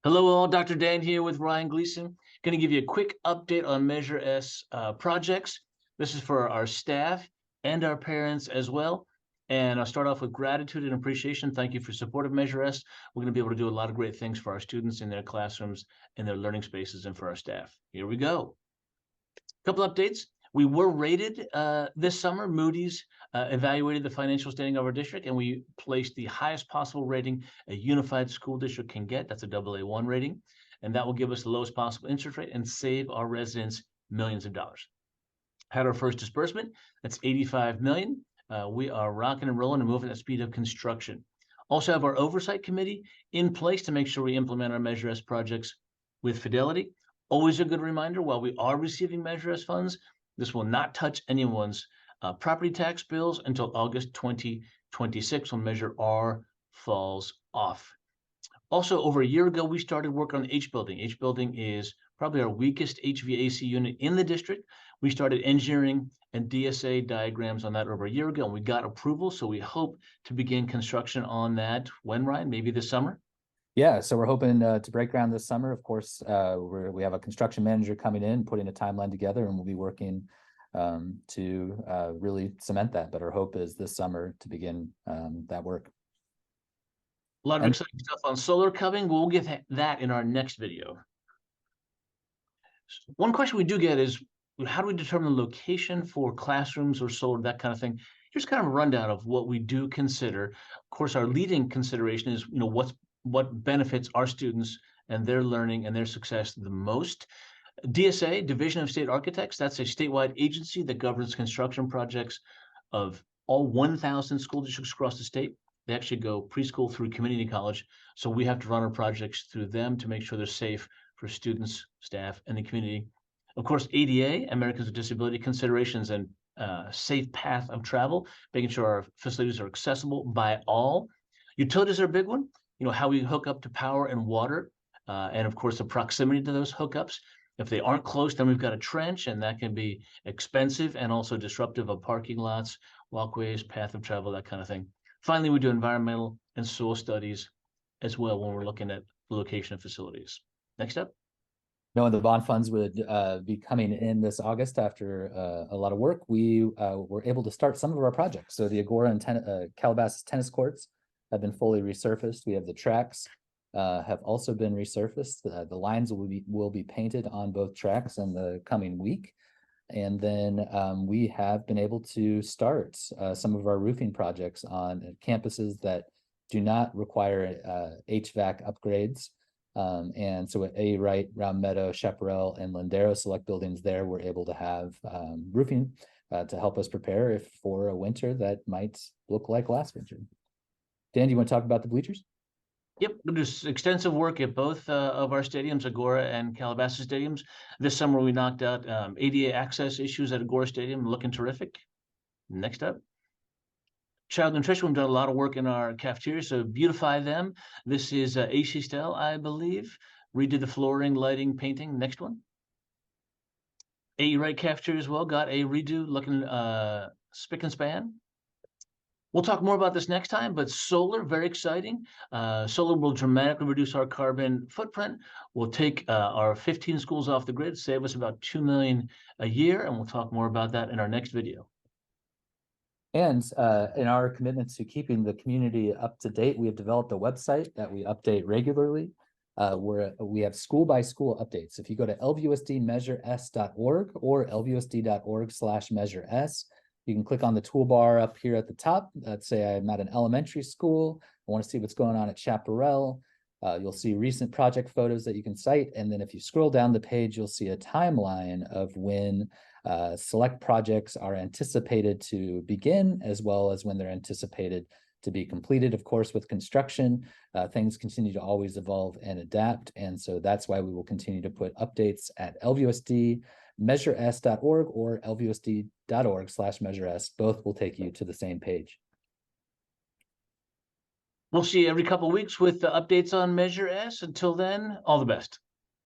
Hello all, Dr. Dan here with Ryan Gleason. Going to give you a quick update on Measure S projects. This is for our staff and our parents as well. And I'll start off with gratitude and appreciation. Thank you for support of Measure S. We're going to be able to do a lot of great things for our students in their classrooms, in their learning spaces, and for our staff. Here we go. A couple updates. We were rated this summer. Moody's evaluated the financial standing of our district, and we placed the highest possible rating a unified school district can get. That's a AA1 rating, and that will give us the lowest possible interest rate and save our residents millions of dollars. Had our first disbursement. That's $85 million. We are rocking and rolling and moving at the speed of construction. Also have our oversight committee in place to make sure we implement our Measure S projects with fidelity. Always a good reminder, while we are receiving Measure S funds, this will not touch anyone's property tax bills until August 2026 when Measure R falls off. Also, over a year ago, we started work on H building. H building is probably our weakest HVAC unit in the district. We started engineering and DSA diagrams on that over a year ago, and we got approval. So we hope to begin construction on that when, Ryan? Maybe this summer? Yeah, so we're hoping to break ground this summer. Of course, we have a construction manager coming in, putting a timeline together, and we'll be working to really cement that. But our hope is this summer to begin that work. A lot of exciting stuff on solar coming. We'll get that in our next video. One question we do get is, how do we determine the location for classrooms or solar, that kind of thing? Here's kind of a rundown of what we do consider. Of course, our leading consideration is, what benefits our students and their learning and their success the most. DSA, Division of State Architects, that's a statewide agency that governs construction projects of all 1,000 school districts across the state. They actually go preschool through community college. So we have to run our projects through them to make sure they're safe for students, staff, and the community. Of course, ADA, Americans with Disability Considerations and Safe Path of Travel, making sure our facilities are accessible by all. Utilities are a big one. How we hook up to power and water, and of course the proximity to those hookups. If they aren't close, then we've got a trench, and that can be expensive and also disruptive of parking lots, walkways, path of travel, that kind of thing. Finally, we do environmental and soil studies as well when we're looking at the location of facilities. Next up. Knowing the bond funds would be coming in this August after a lot of work, we were able to start some of our projects. So the Agora and Calabasas tennis courts have been fully resurfaced. We have the tracks have also been resurfaced. The lines will be painted on both tracks in the coming week. And then we have been able to start some of our roofing projects on campuses that do not require HVAC upgrades. And so at A. Wright, Round Meadow, Chaparral, and Lindero select buildings there, we're able to have roofing to help us prepare for a winter that might look like last winter. Dan, do you want to talk about the bleachers? Yep, there's extensive work at both of our stadiums, Agora and Calabasas stadiums. This summer, we knocked out ADA access issues at Agora Stadium, looking terrific. Next up. Child nutrition, we've done a lot of work in our cafeteria, so beautify them. This is AC Style, I believe. Redid the flooring, lighting, painting. Next one. A. Wright cafeteria as well, got a redo, looking spick and span. We'll talk more about this next time, but solar, very exciting. Solar will dramatically reduce our carbon footprint. We'll take our 15 schools off the grid, save us about $2 million a year, and we'll talk more about that in our next video. And in our commitment to keeping the community up to date, we have developed a website that we update regularly, where we have school-by-school updates. If you go to LVUSDmeasureS.org or LVUSD.org/measureS, you can click on the toolbar up here at the top. Let's say I'm at an elementary school. I want to see what's going on at Chaparral. You'll see recent project photos that you can cite. And then if you scroll down the page, you'll see a timeline of when select projects are anticipated to begin, as well as when they're anticipated to be completed. Of course, with construction, things continue to always evolve and adapt. And so that's why we will continue to put updates at LVUSDmeasureS.org or LVUSD.org/measureS. Both will take you to the same page. We'll see you every couple of weeks with the updates on Measure S. Until then, all the best.